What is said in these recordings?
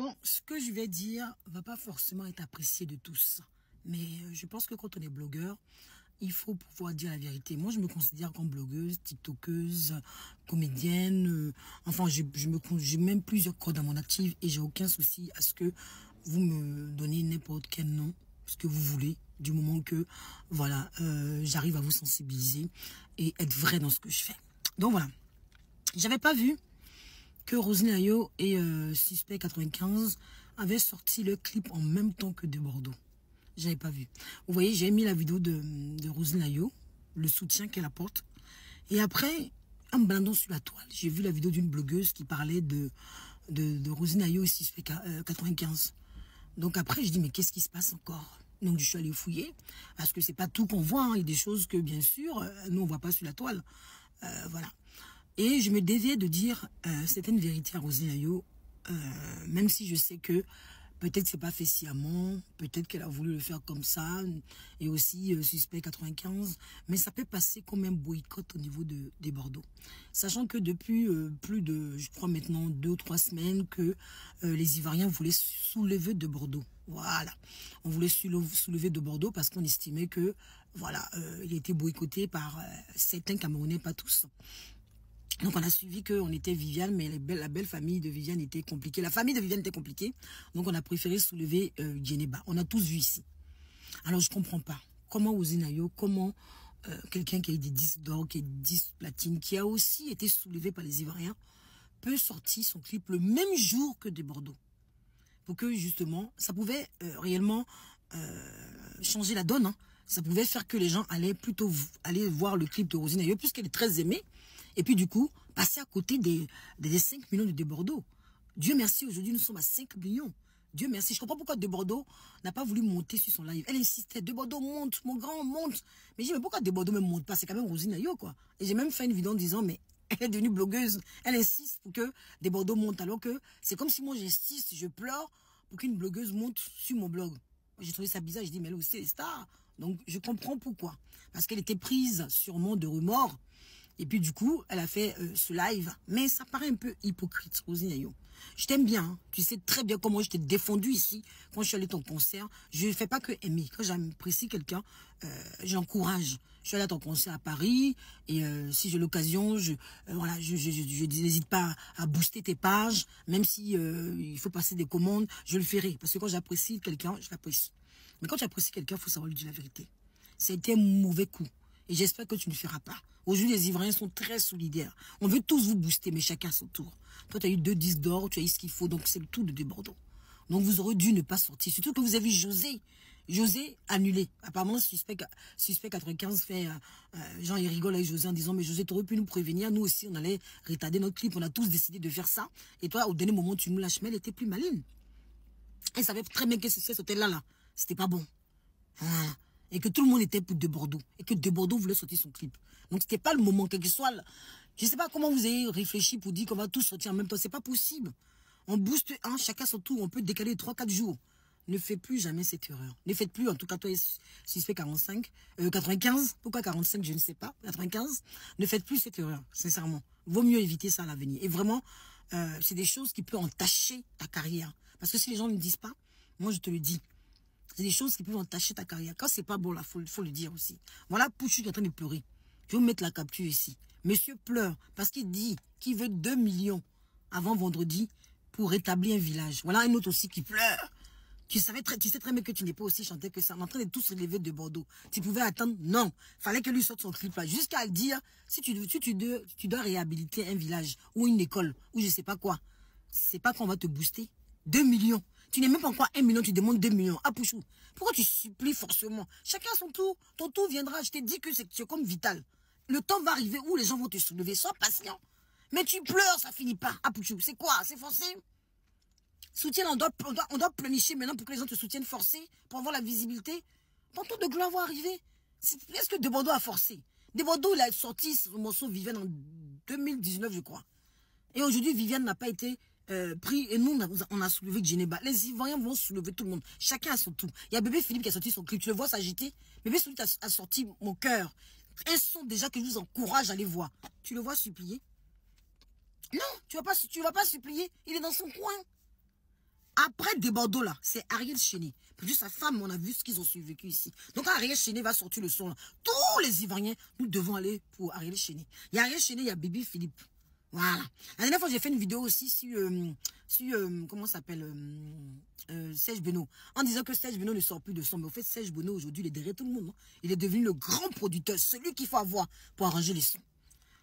Bon, ce que je vais dire va pas forcément être apprécié de tous. Mais je pense que quand on est blogueur, il faut pouvoir dire la vérité. Moi, je me considère comme blogueuse, tiktokeuse, comédienne. Enfin, j'ai même plusieurs codes à mon actif et j'ai aucun souci à ce que vous me donnez n'importe quel nom, ce que vous voulez, du moment que, voilà, j'arrive à vous sensibiliser et être vrai dans ce que je fais. Donc voilà, j'avais pas vu que Roselyne Ayo et Suspect 95 avaient sorti le clip en même temps que de Bordeaux. J'avais pas vu. Vous voyez, j'ai mis la vidéo de Roselyne Ayo, le soutien qu'elle apporte. Et après, en me baladant sur la toile, j'ai vu la vidéo d'une blogueuse qui parlait de Roselyne Ayo et Suspect 95. Donc après, je dis, mais qu'est-ce qui se passe encore? Donc je suis allée fouiller, parce que c'est pas tout qu'on voit. Hein. Il y a des choses que, bien sûr, nous, on voit pas sur la toile. Voilà. Et je me déviais de dire certaines vérités à Roselyne Ayo, même si je sais que peut-être c'est pas fait sciemment, peut-être qu'elle a voulu le faire comme ça, et aussi Suspect 95, mais ça peut passer comme un boycott au niveau des Bordeaux. Sachant que depuis plus de, je crois maintenant 2 ou 3 semaines, que les Ivoiriens voulaient soulever de Bordeaux. Voilà, on voulait soulever de Bordeaux parce qu'on estimait que, voilà, il était boycotté par certains Camerounais, pas tous. Donc on a suivi qu'on était Viviane, mais la belle famille de Viviane était compliquée. La famille de Viviane était compliquée, donc on a préféré soulever Djeneba. On a tous vu ici. Alors je comprends pas. Comment Roselyne Ayo, comment quelqu'un qui a eu des disques d'or, qui a eu des disques platine, qui a aussi été soulevé par les Ivoiriens, peut sortir son clip le même jour que de Bordeaux. Pour que justement, ça pouvait réellement changer la donne. Hein. Ça pouvait faire que les gens allaient plutôt aller voir le clip de Roselyne Ayo, puisqu'elle est très aimée. Et puis du coup, passer à côté des 5 millions de Bordeaux. Dieu merci, aujourd'hui nous sommes à 5 millions. Dieu merci. Je comprends pourquoi de Bordeaux n'a pas voulu monter sur son live. Elle insistait, de Bordeaux monte, mon grand monte. Mais je dis, mais pourquoi de Bordeaux ne monte pas? C'est quand même Roselyne Ayo, quoi. Et j'ai même fait une vidéo en disant, mais elle est devenue blogueuse. Elle insiste pour que des Bordeaux montent. Alors que c'est comme si moi j'insiste, je pleure pour qu'une blogueuse monte sur mon blog. J'ai trouvé ça bizarre. Je dis, mais elle aussi est star. Donc je comprends pourquoi. Parce qu'elle était prise sûrement de remords. Et puis du coup, elle a fait ce live. Mais ça paraît un peu hypocrite, Roselyne Ayo. Je t'aime bien. Hein. Tu sais très bien comment je t'ai défendu ici. Quand je suis allée à ton concert, je ne fais pas que aimer. Quand j'apprécie quelqu'un, j'encourage. Je suis allée à ton concert à Paris. Et si j'ai l'occasion, voilà, je n'hésite pas à booster tes pages. Même si il faut passer des commandes, je le ferai. Parce que quand j'apprécie quelqu'un, je l'apprécie. Mais quand tu apprécies quelqu'un, il faut savoir lui dire la vérité. C'était un mauvais coup. Et j'espère que tu ne le feras pas. Aujourd'hui, les Ivoiriens sont très solidaires. On veut tous vous booster, mais chacun à son tour. Toi, tu as eu 2 disques d'or, tu as eu ce qu'il faut, donc c'est le tout de Bordeaux. Donc vous aurez dû ne pas sortir. Surtout que vous avez José. José annulé. Apparemment, Suspect 95 fait... Jean, il rigole avec José en disant, mais José, tu aurais pu nous prévenir. Nous aussi, on allait retarder notre clip. On a tous décidé de faire ça. Et toi, au dernier moment, tu nous lâches. Mais elle était plus maligne. Elle savait très bien que cet hôtel-là, c'était pas bon. Voilà. Et que tout le monde était pour de Bordeaux. Et que de Bordeaux voulait sortir son clip. Donc, c'était pas le moment, quel que soit... Je sais pas comment vous avez réfléchi pour dire qu'on va tous sortir en même temps. C'est pas possible. On booste un, chacun son tour. On peut décaler 3-4 jours. Ne faites plus jamais cette erreur. Ne faites plus, en tout cas, toi, Suspect 95. Pourquoi 45, je ne sais pas. 95. Ne faites plus cette erreur, sincèrement. Vaut mieux éviter ça à l'avenir. Et vraiment, c'est des choses qui peuvent entacher ta carrière. Parce que si les gens ne disent pas, moi, je te le dis. C'est des choses qui peuvent entacher ta carrière. Quand c'est pas bon, là, faut le dire aussi. Voilà, Pouchou qui est en train de pleurer. Je vais vous mettre la capture ici. Monsieur pleure parce qu'il dit qu'il veut 2 millions avant vendredi pour rétablir un village. Voilà un autre aussi qui pleure. Tu sais très bien que tu n'es pas aussi chanté que ça. On est en train de tous se lever de Bordeaux. Tu pouvais attendre? Non. Fallait que lui sorte son clip là. Jusqu'à le dire, si tu dois réhabiliter un village ou une école ou je sais pas quoi, c'est pas qu'on va te booster. 2 millions. Tu n'es même pas encore 1 million, tu demandes 2 millions. Ah, Pouchou, pourquoi tu supplies forcément? Chacun son tour. Ton tour viendra. Je t'ai dit que c'est comme vital. Le temps va arriver où les gens vont te soulever. Sois patient. Mais tu pleures, ça finit pas. Ah, Pouchou, c'est quoi? C'est forcé? Soutien, on doit pleurnicher maintenant pour que les gens te soutiennent forcé, pour avoir la visibilité. Ton tour de gloire va arriver. Est-ce que De Bordeaux a forcé? De Bordeaux, il a sorti ce morceau Viviane en 2019, je crois. Et aujourd'hui, Viviane n'a pas été pris. Et nous, on a soulevé Djeneba. Les Ivoiriens vont soulever tout le monde. Chacun a son tour. Il y a Bébé Philippe qui a sorti son clip. Tu le vois s'agiter. Bébé Philippe a sorti Mon cœur. Un son déjà que je vous encourage à aller voir. Tu le vois supplier? Non, tu vas pas supplier. Il est dans son coin. Après des Bordeaux, là, c'est Ariel Chéné. Puis sa femme, on a vu ce qu'ils ont vécu ici. Donc, quand Ariel Chéné va sortir le son, là, tous les Ivoiriens, nous devons aller pour Ariel Chéné. Il y a Ariel Chéné, il y a Baby Philippe. Voilà. La dernière fois, j'ai fait une vidéo aussi sur comment ça s'appelle, Serge Beno. En disant que Serge Beno ne sort plus de son. Mais au fait, Serge Beno, aujourd'hui, il est derrière tout le monde. Non? Il est devenu le grand producteur, celui qu'il faut avoir pour arranger les sons.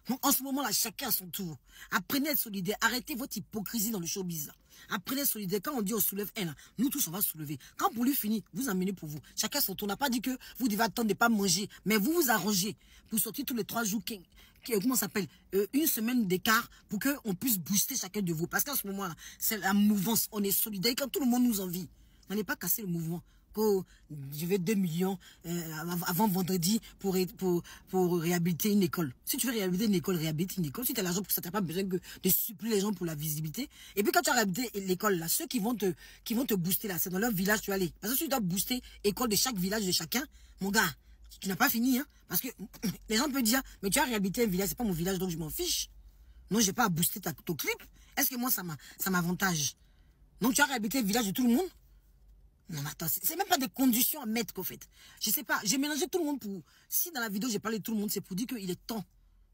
Donc, en ce moment-là, chacun à son tour. Apprenez à être solidaire. Arrêtez votre hypocrisie dans le showbiz. Apprenez à être solidaire. Quand on dit on soulève un, nous tous, on va soulever. Quand pour lui finit, vous emmenez pour vous. Chacun à son tour. On n'a pas dit que vous devez attendre de pas manger. Mais vous vous arrangez pour sortir tous les 3 jours. Comment ça s'appelle, une semaine d'écart pour qu'on puisse booster chacun de vous. Parce qu'en ce moment-là, c'est la mouvance. On est solidaire. Quand tout le monde nous envie, on n'est pas cassé le mouvement. Je vais 2 millions avant vendredi pour réhabiliter une école. Si tu veux réhabiliter une école, réhabilite une école. Si tu as l'argent pour ça, tu n'as pas besoin de supplier les gens pour la visibilité. Et puis quand tu as réhabilité l'école, là, ceux qui vont te booster, là, c'est dans leur village, tu vas aller. Parce que si tu dois booster école de chaque village de chacun, mon gars, tu n'as pas fini, hein. Parce que les gens peuvent dire, mais tu as réhabilité un village, c'est pas mon village, donc je m'en fiche. Non, j'ai pas à booster ton clip. Est-ce que moi, ça m'avantage? Donc tu as réhabilité le village de tout le monde? Non, mais attends, c'est même pas des conditions à mettre qu'au fait. Je sais pas, j'ai mélangé tout le monde pour... Si dans la vidéo, j'ai parlé de tout le monde, c'est pour dire qu'il est temps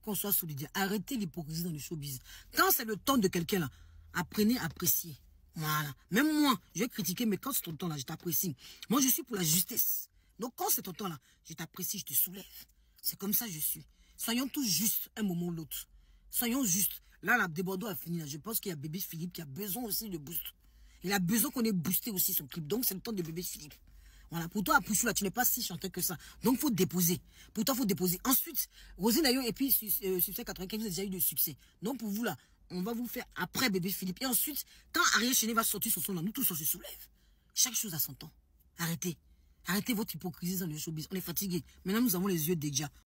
qu'on soit solidaire. Arrêtez l'hypocrisie dans le showbiz. Quand c'est le temps de quelqu'un, là, apprenez à apprécier. Voilà. Même moi, je vais critiquer, mais quand c'est ton temps, là, je t'apprécie. Moi, je suis pour la justesse. Donc, quand c'est ton temps, là, je t'apprécie, je te soulève. C'est comme ça que je suis. Soyons tous justes un moment ou l'autre. Soyons justes. Là, la Bordeaux a fini, là. Je pense qu'il y a Bébé Philippe qui a besoin aussi de boost. Il a besoin qu'on ait boosté aussi son clip. Donc, c'est le temps de Bébé Philippe. Voilà. Pour toi, Pouchou, là, tu n'es pas si chanteur que ça. Donc, il faut déposer. Pour toi, il faut déposer. Ensuite, Rosine Ayo et puis Succès 95, vous avez déjà eu de succès. Donc, pour vous, là, on va vous faire après Bébé Philippe. Et ensuite, quand Ariel Chéné va sortir son son, là, nous tous, on se soulève. Chaque chose à son temps. Arrêtez. Arrêtez votre hypocrisie dans le showbiz. On est fatigué. Maintenant, nous avons les yeux déjà.